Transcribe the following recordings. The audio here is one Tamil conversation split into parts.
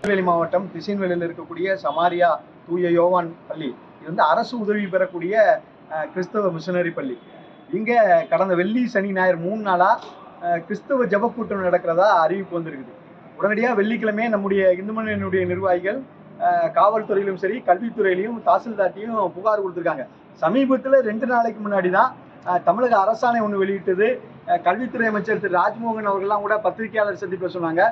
திருநெல்வேலி மாவட்டம் திசைவேலியில் இருக்கக்கூடிய சமாரியா தூய யோவான் பள்ளி இது வந்து அரசு உதவி பெறக்கூடிய கிறிஸ்தவ மிஷனரி பள்ளி. இங்கே கடந்த வெள்ளி சனி ஞாயிறு 3 நாளா கிறிஸ்தவ ஜபக்கூட்டம் நடக்கிறதா அறிவிப்பு வந்திருக்குது. உடனடியாக வெள்ளிக்கிழமை நம்முடைய இந்து மண்ணினுடைய நிர்வாகிகள் காவல்துறையிலும் சரி கல்வித்துறையிலையும் தாசில்தார்ட்டையும் புகார் கொடுத்துருக்காங்க. சமீபத்தில் 2 நாளைக்கு முன்னாடி தான் தமிழக அரசாணை ஒன்று வெளியிட்டது. கல்வித்துறை அமைச்சர் திரு ராஜ்மோகன் அவர்கள்லாம் கூட பத்திரிகையாளர் சந்திப்பில் சொன்னாங்க,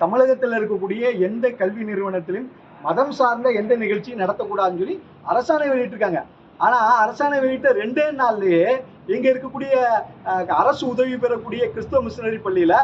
தமிழகத்தில் இருக்கக்கூடிய எந்த கல்வி நிறுவனத்திலும் மதம் சார்ந்த எந்த நிகழ்ச்சியும் நடத்தக்கூடாதுன்னு சொல்லி அரசாணை வெளியிட்டிருக்காங்க. ஆனால் அரசாணை வெளியிட்ட 2 நாள்லயே இங்கே இருக்கக்கூடிய அரசு உதவி பெறக்கூடிய கிறிஸ்தவ மிஷனரி பள்ளியில்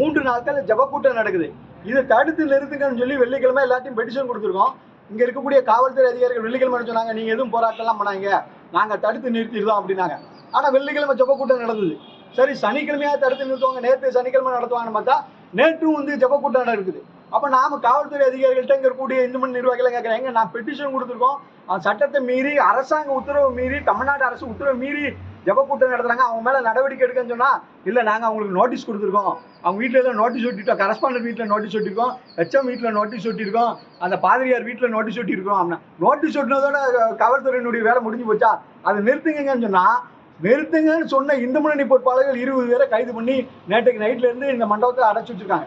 3 நாட்கள் ஜபக்கூட்டம் நடக்குது. இதை தடுத்து நிறுத்துங்கன்னு சொல்லி வெள்ளிக்கிழமை எல்லாத்தையும் பெட்டிஷன் கொடுத்துருக்கோம். இங்கே இருக்கக்கூடிய காவல்துறை அதிகாரிகள் வெள்ளிக்கிழமை சொன்னாங்க, நீங்கள் எதுவும் போராட்டம்லாம் பண்ணாங்க, நாங்கள் தடுத்து நிறுத்திடுவோம் அப்படின்னாங்க. ஆனால் வெள்ளிக்கிழமை ஜபக்கூட்டம் நடந்தது. சரி, சனிக்கிழமையாக தடுத்து நிறுத்துவாங்க, நேற்று சனிக்கிழமை நடத்துவாங்கன்னு பார்த்தா நேற்றும் வந்து ஜபக்கூட்டம் நடக்குது. அப்போ நாம காவல்துறை அதிகாரிகள்ட்ட இங்கே இருக்கக்கூடிய இந்து மண் நிர்வாகிகளை கேட்குறாங்க, நான் பெட்டிஷன் கொடுத்துருக்கோம், சட்டத்தை மீறி அரசாங்க உத்தரவு மீறி தமிழ்நாடு அரசு உத்தரவு மீறி ஜபக்கூட்டம் நடத்துறாங்க, அவங்க மேலே நடவடிக்கை எடுக்கன்னு சொன்னால் இல்லை நாங்கள் அவங்களுக்கு நோட்டீஸ் கொடுத்துருக்கோம், அவங்க வீட்டில் எல்லாம் நோட்டீஸ் ஒட்டிட்டோம், கரஸ்பாண்டன்ட் வீட்டில் நோட்டீஸ் ஒட்டிருக்கோம், ஹெச்எம் வீட்டில் நோட்டீஸ் ஒட்டிருக்கோம், அந்த பாதிரியார் வீட்டில் நோட்டீஸ் ஒட்டிருக்கோம். அப்படின்னா நோட்டீஸ் ஒட்டினதோட காவல்துறையினுடைய வேலை முடிஞ்சு போச்சா? அதை நிறுத்துங்கன்னு சொன்னால் நிறுத்துங்கன்னு சொன்ன இந்து முன்னணி பொறுப்பாளர்கள் 20 பேரை கைது பண்ணி நேற்றுக்கு நைட்ல இருந்து இந்த மண்டபத்தை அடைச்சி வச்சிருக்காங்க.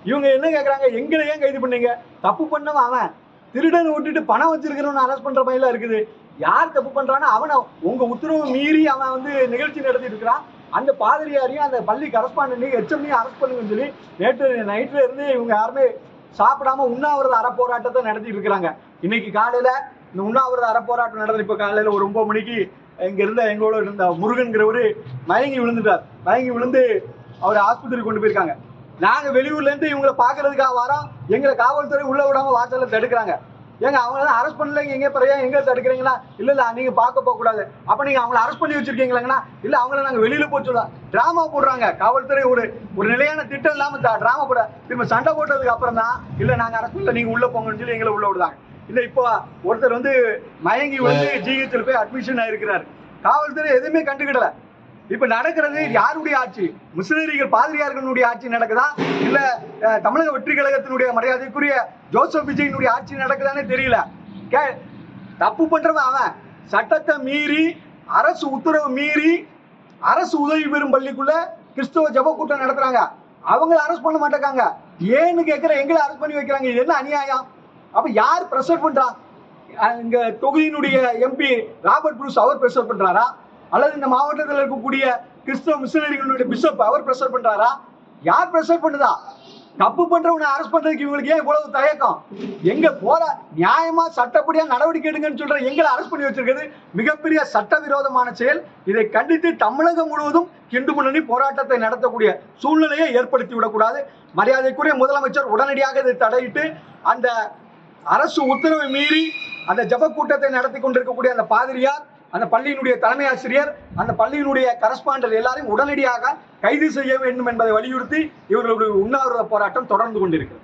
இவங்க என்ன கேட்குறாங்க, எங்களை ஏன் கைது பண்ணீங்க? தப்பு பண்ணவன் அவன், திருடனை விட்டுட்டு பணம் வச்சிருக்கிறவன் அரெஸ்ட் பண்ற மாதிரிலாம் இருக்குது. யார் தப்பு பண்றான்னு அவனை உங்க உத்தரவு மீறி அவன் வந்து நிகழ்ச்சி நடத்திட்டு இருக்கிறான். அந்த பாதிரியாரையும் அந்த பள்ளி கரஸ்பாண்டன்டையும் ஹெச்எம்மையும் அரெஸ்ட் பண்ணுங்கன்னு சொல்லி நேற்று நைட்ல இருந்து இவங்க யாருமே சாப்பிடாம உண்ணாவிரத அறப்போராட்டத்தை நடத்திட்டு இருக்கிறாங்க. இன்னைக்கு காலையில இந்த உண்ணாவிரத அறப்போராட்டம் நடந்தது. இப்போ காலையில ஒரு 9 மணிக்கு இங்க இருந்த எங்களோட இருந்த முருகன்கிறவரு மயங்கி விழுந்துட்டார். மயங்கி விழுந்து அவர் ஆஸ்பத்திரிக்கு கொண்டு போயிருக்காங்க. நாங்க வெளியூர்ல இருந்து இவங்களை பாக்குறதுக்காக வரோம், எங்களை காவல்துறை உள்ள விடாம வாசல்ல தடுக்கிறாங்க. ஏங்க அவங்கள அரெஸ்ட் பண்ணலைங்க, எங்க பிறையா எங்க தடுக்கிறீங்களா? இல்ல நீங்க பார்க்க போக கூடாது. அப்ப நீங்க அவங்களை அரெஸ்ட் பண்ணி வச்சிருக்கீங்களாங்கன்னா இல்ல அவங்கள நாங்க வெளியில போய் சொல்லலாம். டிராமா போடுறாங்க. காவல்துறை ஒரு நிலையான திட்டம் இல்லாம டிராமா போட திரும்ப சண்டை போட்டதுக்கு அப்புறம் தான் இல்ல நாங்க அரெஸ்ட் பண்ணல, நீங்க உள்ள போங்கன்னு சொல்லி எங்களை உள்ள விடுதாங்க. இல்ல இப்போ ஒருத்தர் வந்து மயங்கி வந்து ஜிஹெச்ல போய் அட்மிஷன் ஆயிருக்கிறாரு. காவல்துறை எதுவுமே கண்டுக்கிடல. இப்ப நடக்கிறது யாருடைய ஆட்சி? மிஷனரிகள் பாதிரியார்களுடைய ஆட்சி நடக்குதா இல்ல தமிழக வெற்றி கழகத்தினுடைய மரியாதைக்குரிய ஜோசப் விஜயினுடைய ஆட்சி நடக்குதானே தெரியல. தப்பு பண்றவன் அவன். சட்டத்தை மீறி அரசு உத்தரவு மீறி அரசு உதவி பெறும் பள்ளிக்குள்ள கிறிஸ்தவ ஜப கூட்டம் நடத்துறாங்க. அவங்களை அரெஸ்ட் பண்ண மாட்டேங்காங்க. ஏன்னு கேட்கிற எங்களை அரெஸ்ட் பண்ணி வைக்கிறாங்க. இது என்ன அநியாயம்? அப்ப யார் பிரஷர் பண்றா? இங்க தொகுதியினுடைய எம்பி ராபர்ட் ப்ரூஸ் அவர் பிரஷர் பண்றாரா? அல்லது இந்த மாவட்டத்தில் இருக்கக்கூடிய கிறிஸ்தவ மிஷனரிகளுடைய பிஷப் அவர் பிரஷர் பண்றாரா? யார் பிரஷர் பண்ணுதா? தப்பு பண்றவனை அரெஸ்ட் பண்றதுக்கு இவங்களுக்கு ஏன் இவ்வளவு தயக்கம்? எங்க போற நியாயமா சட்டப்படியா நடவடிக்கை எடுங்கன்னு சொல்ற எங்களை அரெஸ்ட் பண்ணி வச்சிருக்கிறது மிகப்பெரிய சட்டவிரோதமான செயல். இதை கண்டித்து தமிழகம் முழுவதும் இந்து முன்னணி போராட்டத்தை நடத்தக்கூடிய சூழ்நிலையை ஏற்படுத்தி விடக்கூடாது. மரியாதைக்குரிய முதலமைச்சர் உடனடியாக இதை தடையிட்டு அந்த அரசு உத்தரவை மீறி அந்த ஜப கூட்டத்தை நடத்தி கொண்டிருக்கக்கூடிய அந்த பாதிரியார், அந்த பள்ளியினுடைய தலைமை ஆசிரியர், அந்த பள்ளியினுடைய கரஸ்பாண்டர் எல்லாரையும் உடனடியாக கைது செய்ய வேண்டும் என்பதை வலியுறுத்தி இவர்களுடைய உண்ணாவிரத போராட்டம் தொடர்ந்து கொண்டிருக்கிறது.